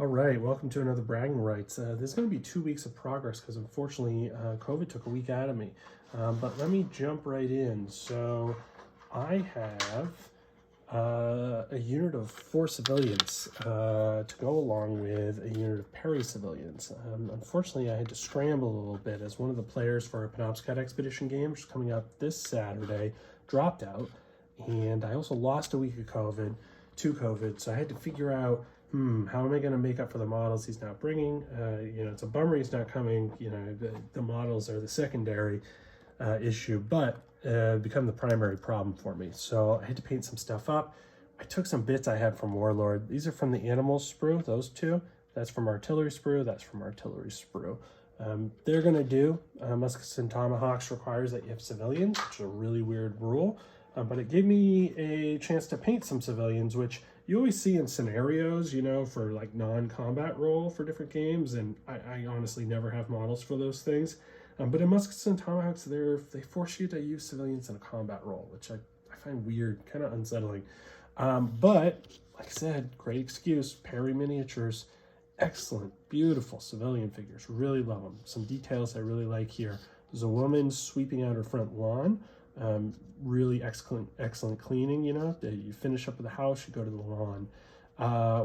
All right, welcome to another bragging rights. This is going to be 2 weeks of progress because unfortunately COVID took a week out of me. But let me jump right in. So I have a unit of 4 civilians to go along with a unit of Perry civilians. Unfortunately, I had to scramble a little bit as one of the players for a Penobscot Expedition game, which is coming up this Saturday, dropped out. And I also lost a week of COVID, to COVID, so I had to figure out how am I going to make up for the models he's not bringing? It's a bummer he's not coming. The models are the secondary issue, but become the primary problem for me. So I had to paint some stuff up. I took some bits I had from Warlord. These are from the animal sprue, those two. That's from artillery sprue, that's from artillery sprue. They're going to do. Muskets and tomahawks requires that you have civilians, which is a really weird rule. But it gave me a chance to paint some civilians, which you always see in scenarios, for like non-combat role for different games, and I honestly never have models for those things. But in Muskets and Tomahawks, they force you to use civilians in a combat role, which I find weird, kind of unsettling. But, like I said, great excuse, Perry miniatures, excellent, beautiful civilian figures, really love them. Some details I really like here. There's a woman sweeping out her front lawn. Really excellent cleaning. You finish up with the house, you go to the lawn.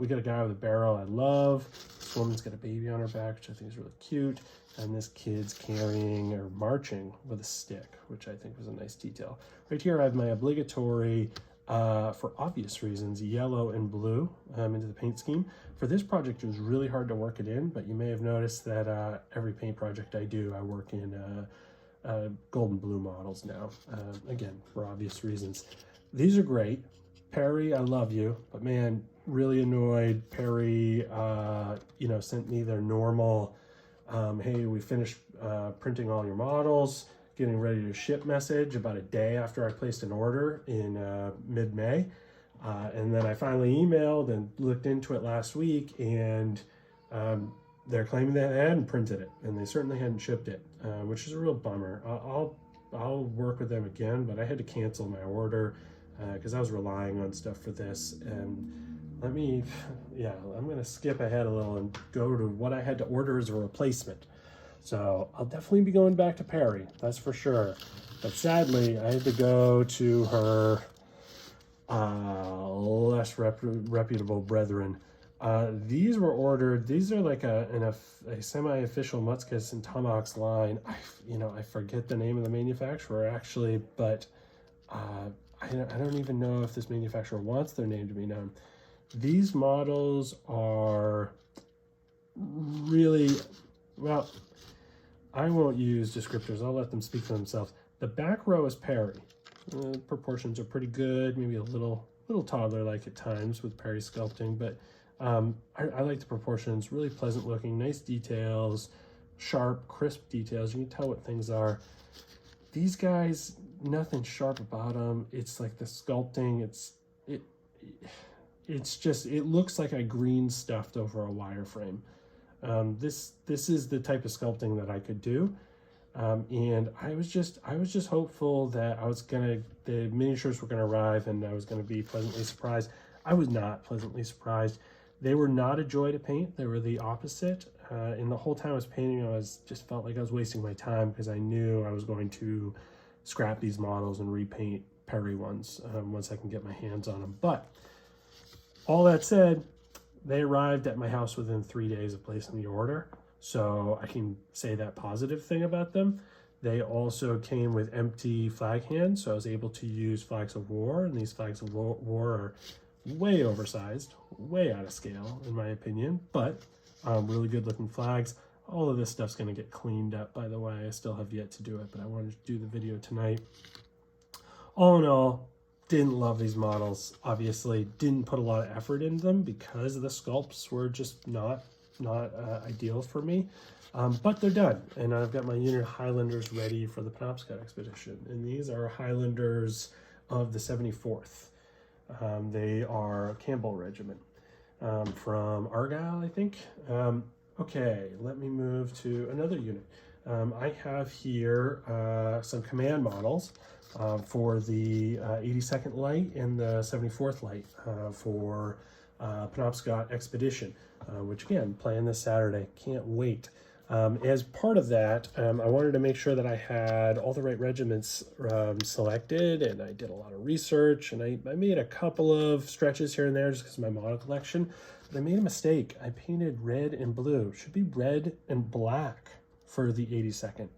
We got a guy with a barrel I love. This woman's got a baby on her back, which I think is really cute, and this kid's carrying or marching with a stick, which I think was a nice detail. Right here I have my obligatory, for obvious reasons, yellow and blue into the paint scheme. For this project it was really hard to work it in, but you may have noticed that every paint project I do, I work in gold and blue models now, again, for obvious reasons. These are great. Perry, I love you, but man, really annoyed. Perry, sent me their normal, hey, we finished printing all your models, getting ready to ship message about a day after I placed an order in mid-May. And then I finally emailed and looked into it last week, and they're claiming they hadn't printed it, and they certainly hadn't shipped it, which is a real bummer. I'll work with them again, but I had to cancel my order because I was relying on stuff for this. And I'm going to skip ahead a little and go to what I had to order as a replacement. So I'll definitely be going back to Perry, that's for sure. But sadly, I had to go to her less reputable brethren. These were ordered. These are like a semi-official Muskets and Tomahawks line. I forget the name of the manufacturer actually, but I don't even know if this manufacturer wants their name to be known. These models are really, well, I won't use descriptors. I'll let them speak for themselves. The back row is Perry. Proportions are pretty good, maybe a little toddler-like at times with Perry sculpting, but I like the proportions, really pleasant looking, nice details, sharp, crisp details. You can tell what things are. These guys, nothing sharp about them. It's like the sculpting, it looks like I green stuffed over a wireframe. This is the type of sculpting that I could do. And I was just hopeful that the miniatures were gonna arrive and I was gonna be pleasantly surprised. I was not pleasantly surprised. They were not a joy to paint. They were the opposite. And the whole time I was painting, just felt like I was wasting my time because I knew I was going to scrap these models and repaint Perry ones once I can get my hands on them. But all that said, they arrived at my house within 3 days of placing the order. So I can say that positive thing about them. They also came with empty flag hands, so I was able to use flags of war, and these flags of war are way oversized, way out of scale in my opinion, but really good looking flags. All of this stuff's going to get cleaned up, by the way. I still have yet to do it, but I wanted to do the video tonight. All in all, didn't love these models. Obviously didn't put a lot of effort into them because the sculpts were just not ideal for me, but they're done, and I've got my unit of Highlanders ready for the Penobscot Expedition. And these are Highlanders of the 74th. They are a Campbell regiment from Argyle, I think. Okay, let me move to another unit. I have here some command models for the 82nd Light and the 74th Light for Penobscot Expedition. which again, playing this Saturday. Can't wait. As part of that, I wanted to make sure that I had all the right regiments selected, and I did a lot of research, and I made a couple of stretches here and there just because of my model collection. But I made a mistake. I painted red and blue. It should be red and black for the 82nd.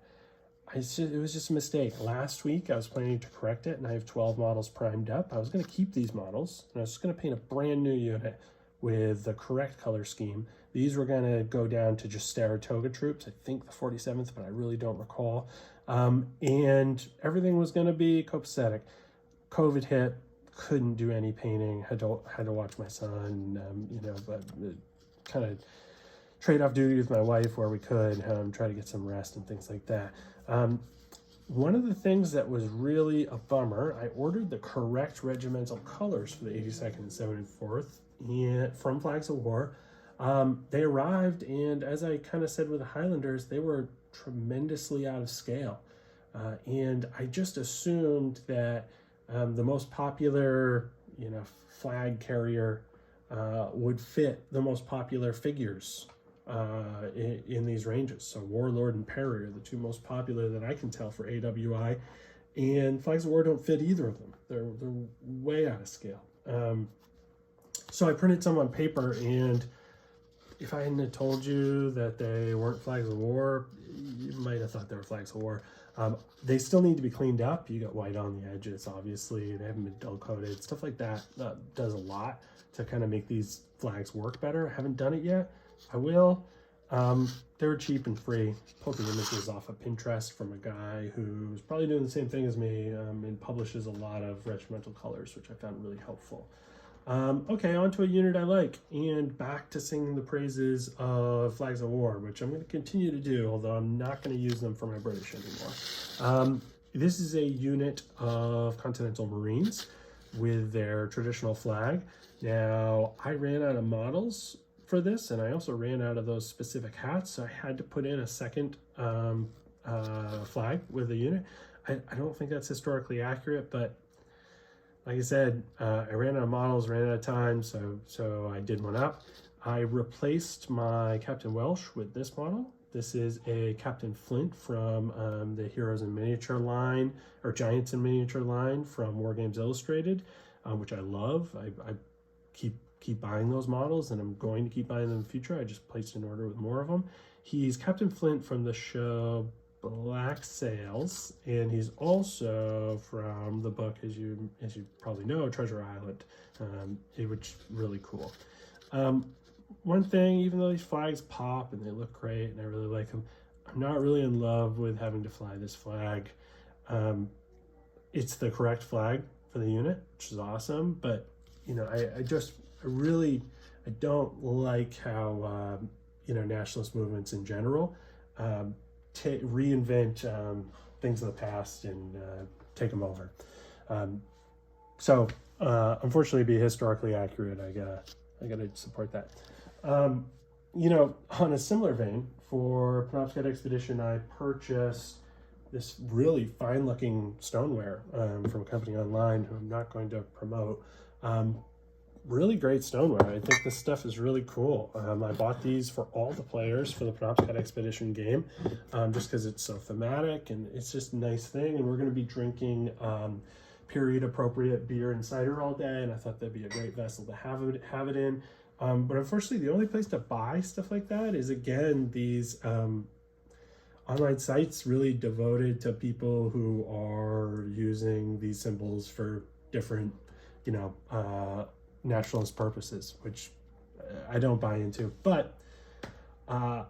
It was just a mistake. Last week, I was planning to correct it, and I have 12 models primed up. I was going to keep these models, and I was just going to paint a brand new unit with the correct color scheme. These were going to go down to just Saratoga troops, I think the 47th, but I really don't recall. And everything was going to be copacetic. COVID hit, couldn't do any painting, had to watch my son, but kind of trade off duty with my wife where we could, try to get some rest and things like that. One of the things that was really a bummer, I ordered the correct regimental colors for the 82nd and 74th from Flags of War. They arrived, and as I kind of said with the Highlanders, they were tremendously out of scale. And I just assumed that the most popular, flag carrier would fit the most popular figures in these ranges. So Warlord and Perry are the two most popular that I can tell for AWI, and Flags of War don't fit either of them. They're way out of scale. So I printed some on paper, and if I hadn't told you that they weren't Flags of War, you might have thought they were Flags of War. They still need to be cleaned up. You got white on the edges, obviously. They haven't been dull coated. Stuff like that does a lot to kind of make these flags work better. I haven't done it yet. I will. They were cheap and free. Pulled the images off of Pinterest from a guy who's probably doing the same thing as me and publishes a lot of regimental colors, which I found really helpful. Okay, on to a unit I like, and back to singing the praises of Flags of War, which I'm going to continue to do, although I'm not going to use them for my British anymore. This is a unit of Continental Marines with their traditional flag. Now, I ran out of models for this, and I also ran out of those specific hats, so I had to put in a second flag with the unit. I don't think that's historically accurate, but like I said, I ran out of models, ran out of time, so I did one up. I replaced my Captain Welsh with this model. This is a Captain Flint from the Heroes in Miniature line, or Giants in Miniature line from War Games Illustrated, which I love. I keep buying those models, and I'm going to keep buying them in the future. I just placed an order with more of them. He's Captain Flint from the show Black Sails, and he's also from the book, as you probably know, Treasure Island, which is really cool. One thing, even though these flags pop and they look great and I really like them, I'm not really in love with having to fly this flag. It's the correct flag for the unit, which is awesome, but I don't like how nationalist movements in general reinvent things of the past and take them over. Unfortunately, to be historically accurate, I gotta support that. On a similar vein, for Penobscot Expedition, I purchased this really fine-looking stoneware from a company online who I'm not going to promote. Really great stoneware. I think this stuff is really cool. I bought these for all the players for the Penobscot Expedition game, just because it's so thematic and it's just a nice thing. And we're going to be drinking period-appropriate beer and cider all day, and I thought that'd be a great vessel to have it in. But unfortunately, the only place to buy stuff like that is, again, these online sites really devoted to people who are using these symbols for different, nationalist purposes, which I don't buy into. But I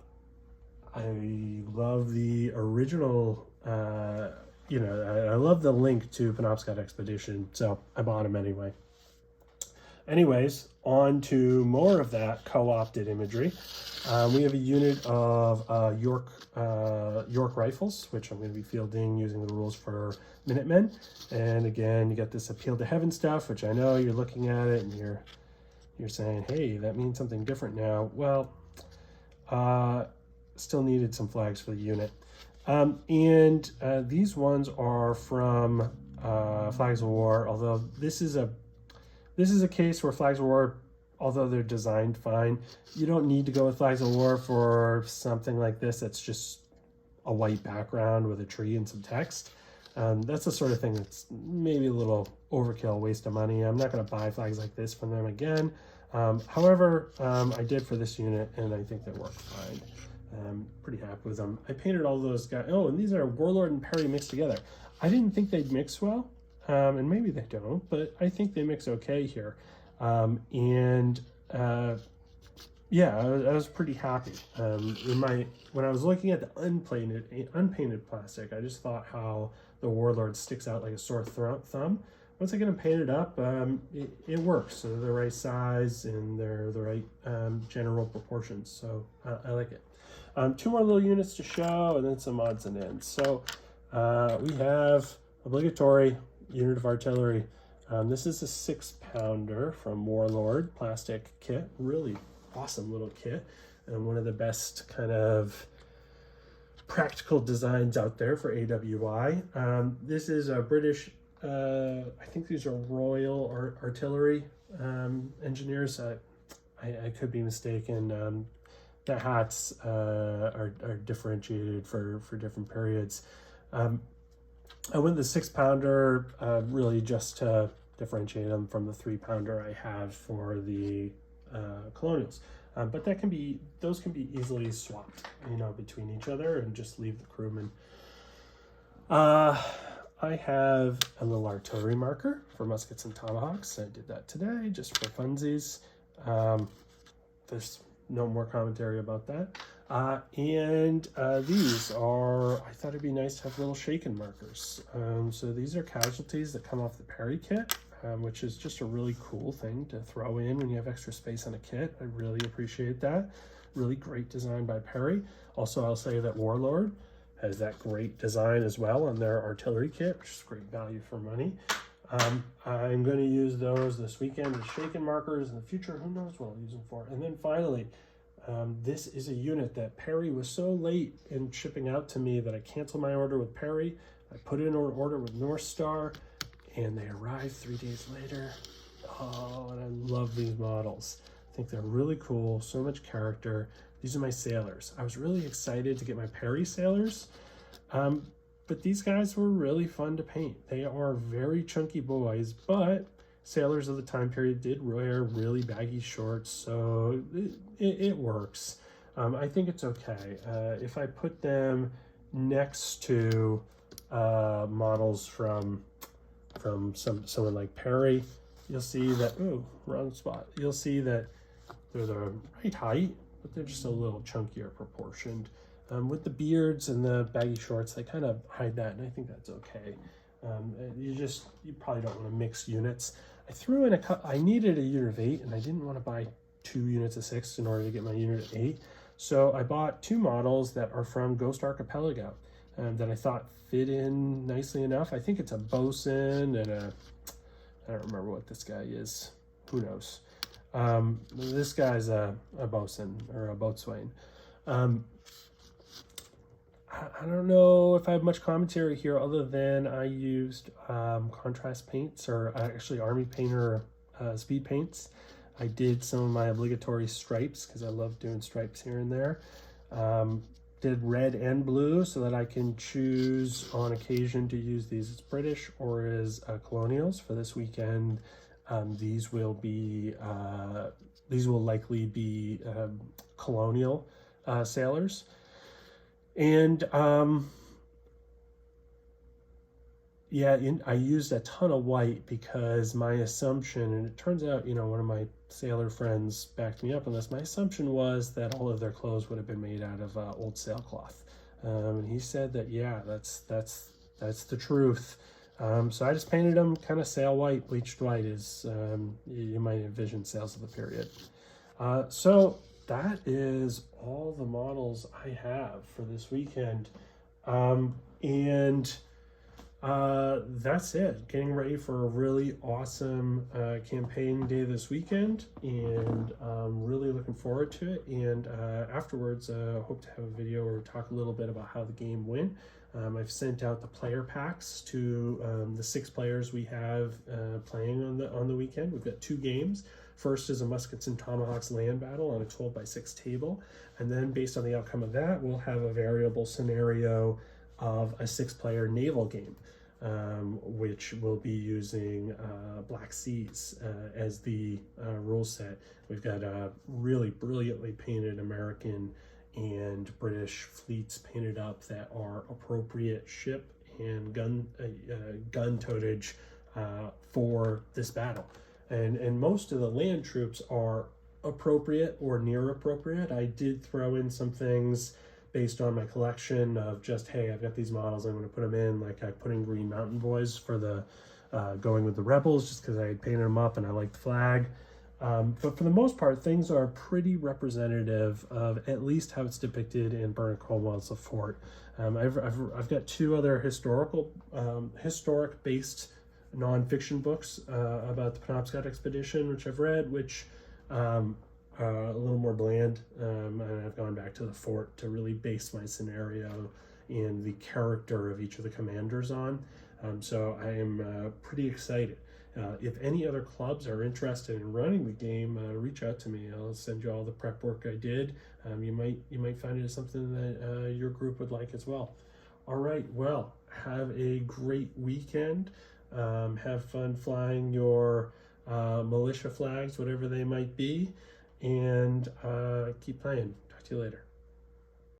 love the original, I love the link to Penobscot Expedition, so I bought them anyway. Anyways, on to more of that co-opted imagery. We have a unit of York rifles, which I'm going to be fielding using the rules for Minutemen. And again, you got this Appeal to Heaven stuff, which I know you're looking at it and you're saying, hey, that means something different now. Well, still needed some flags for the unit. These ones are from Flags of War, although this is a case where Flags of War although they're designed fine, you don't need to go with Flags of War for something like this that's just a white background with a tree and some text. That's the sort of thing that's maybe a little overkill, waste of money. I'm not going to buy flags like this from them again. However, I did for this unit, and I think they work fine. Pretty happy with them. I painted all those guys. Oh, and these are Warlord and Perry mixed together. I didn't think they'd mix well, and maybe they don't, but I think they mix okay here. Yeah, I was pretty happy. When I was looking at the unpainted plastic, I just thought how the Warlord sticks out like a sore thumb. Once I get them painted up, it works. So they're the right size and they're the right general proportions. So I like it. 2 more little units to show, and then some odds and ends. So we have obligatory unit of artillery. This is a 6-pounder from Warlord plastic kit. Really awesome little kit, and one of the best kind of practical designs out there for AWI. This is a British, I think these are Royal Artillery engineers. I could be mistaken. The hats are differentiated for different periods. I went the 6-pounder really just to differentiate them from the 3-pounder I have for the colonials, but those can be easily swapped, between each other, and just leave the crewman. I have a little artillery marker for muskets and tomahawks. I did that today just for funsies. There's no more commentary about that. These are, I thought it'd be nice to have little shaken markers. So these are casualties that come off the Perry kit. Which is just a really cool thing to throw in when you have extra space on a kit. I really appreciate that. Really great design by Perry. Also, I'll say that Warlord has that great design as well on their artillery kit, which is great value for money. I'm going to use those this weekend as shaken markers. In the future, who knows what I'll use them for. And then finally, this is a unit that Perry was so late in shipping out to me that I canceled my order with Perry. I put in an order with Northstar, and they arrived 3 days later. Oh, and I love these models. I think they're really cool, so much character. These are my sailors. I was really excited to get my Perry sailors, but these guys were really fun to paint. They are very chunky boys, but sailors of the time period did wear really baggy shorts, so it works. I think it's okay. If I put them next to models from someone like Perry, you'll see that, oh, wrong spot. You'll see that they're the right height, but they're just a little chunkier proportioned. With the beards and the baggy shorts, they kind of hide that, and I think that's okay. You probably don't want to mix units. I threw in I needed a unit of 8, and I didn't want to buy 2 units of 6 in order to get my unit of 8. So I bought 2 models that are from Ghost Archipelago that I thought fit in nicely enough. I think it's a bosun and I don't remember what this guy is. Who knows? This guy's a bosun or a boatswain. I don't know if I have much commentary here other than I used contrast paints, or actually Army Painter speed paints. I did some of my obligatory stripes because I love doing stripes here and there. Did red and blue so that I can choose on occasion to use these as British or as colonials. For this weekend, these will likely be colonial sailors. And I used a ton of white because my assumption, and it turns out, one of my sailor friends backed me up on this. My assumption was that all of their clothes would have been made out of old sailcloth. And he said that, yeah, that's the truth. So I just painted them kind of sail white, bleached white, as you might envision sails of the period. So that is all the models I have for this weekend. That's it. Getting ready for a really awesome campaign day this weekend, and really looking forward to it. And afterwards, hope to have a video where we talk a little bit about how the game went. I've sent out the player packs to the 6 players we have playing on the weekend. We've got 2 games. First is a Muskets and Tomahawks land battle on a 12x6 table, and then based on the outcome of that, we'll have a variable scenario of a 6-player naval game, which will be using Black Seas as the rule set. We've got really brilliantly painted American and British fleets painted up that are appropriate ship and gun totage for this battle. And most of the land troops are appropriate or near appropriate. I did throw in some things based on my collection of just, hey, I've got these models, I'm going to put them in. Like I put in Green Mountain Boys for the going with the Rebels, just because I had painted them up and I like the flag. But for the most part, things are pretty representative of at least how it's depicted in Bernard Cornwell's The Fort. I've got 2 other historic-based nonfiction books about the Penobscot Expedition, which I've read, which are a little more bland, and I've gone back to The Fort to really base my scenario and the character of each of the commanders on. So I am pretty excited. If any other clubs are interested in running the game, reach out to me. I'll send you all the prep work I did. You might find it as something that your group would like as well. All right, well, have a great weekend. Have fun flying your militia flags, whatever they might be, and keep playing. Talk to you later.